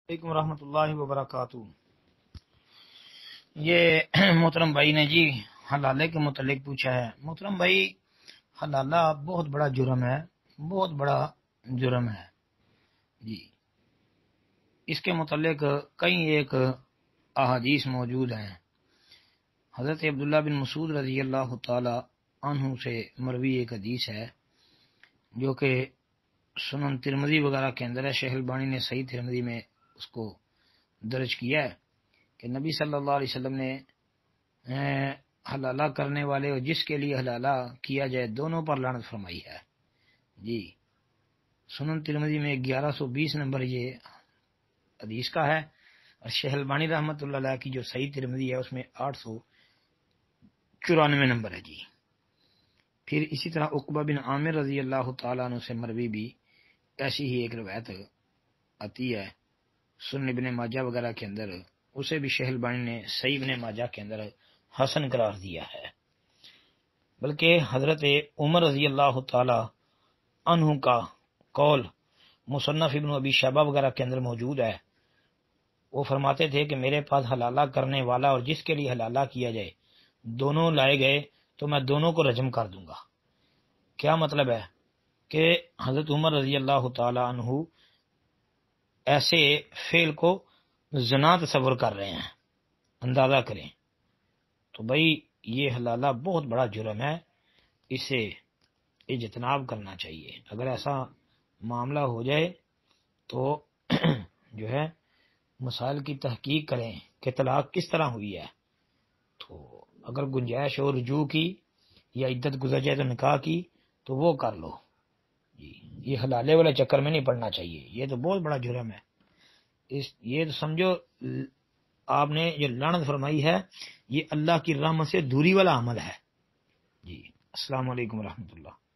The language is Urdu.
علیکم ورحمۃ اللہ وبرکاتہ۔ یہ محترم بھائی نے جی حلالے کے متعلق پوچھا ہے۔ محترم بھائی، حلالہ بہت بڑا جرم ہے، بہت بڑا جرم ہے جی۔ اس کے متعلق کئی ایک احادیث موجود ہیں۔ حضرت عبداللہ بن مسعود رضی اللہ تعالی عنہ سے مروی ایک حدیث ہے جو کہ سنن ترمذی وغیرہ کے اندر ہے۔ شیخ البانی نے صحیح ترمذی میں اس کو درج کیا ہے کہ نبی صلی اللہ علیہ وسلم نے حلالہ کرنے والے اور جس کے لیے حلالہ کیا جائے دونوں پر لعنت فرمائی ہے جی۔ سنن ترمذی میں 1120 نمبر یہ حدیث کا ہے، اور شیخ البانی رحمۃ اللہ علیہ کی جو صحیح ترمذی ہے اس میں 894 نمبر ہے جی۔ پھر اسی طرح عقبہ بن عامر رضی اللہ تعالیٰ عنہ سے مروی بھی ایسی ہی ایک روایت آتی ہے سنن ابن ماجہ وغیرہ کے اندر، اسے بھی شیخ البانی نے صحیح ابن ماجہ کے اندر حسن قرار دیا ہے۔ بلکہ حضرت عمر رضی اللہ تعالی عنہ کا قول مصنف ابن ابی شیبہ وغیرہ کے اندر موجود ہے۔ وہ فرماتے تھے کہ میرے پاس حلالہ کرنے والا اور جس کے لیے حلالہ کیا جائے دونوں لائے گئے تو میں دونوں کو رجم کر دوں گا۔ کیا مطلب ہے کہ حضرت عمر رضی اللہ تعالی عنہ ایسے فعل کو زنا تصور کر رہے ہیں، اندازہ کریں۔ تو بھائی یہ حلالہ بہت بڑا جرم ہے، اسے اجتناب کرنا چاہیے۔ اگر ایسا معاملہ ہو جائے تو جو ہے مسائل کی تحقیق کریں کہ طلاق کس طرح ہوئی ہے، تو اگر گنجائش ہو رجوع کی یا عدت گزر جائے تو نکاح کی تو وہ کر لو جی۔ یہ حلالے والے چکر میں نہیں پڑنا چاہیے، یہ تو بہت بڑا جرم ہے۔ یہ تو سمجھو آپ نے جو لعنت فرمائی ہے یہ اللہ کی رحمت سے دوری والا عمل ہے جی۔ السلام علیکم ورحمۃ اللہ۔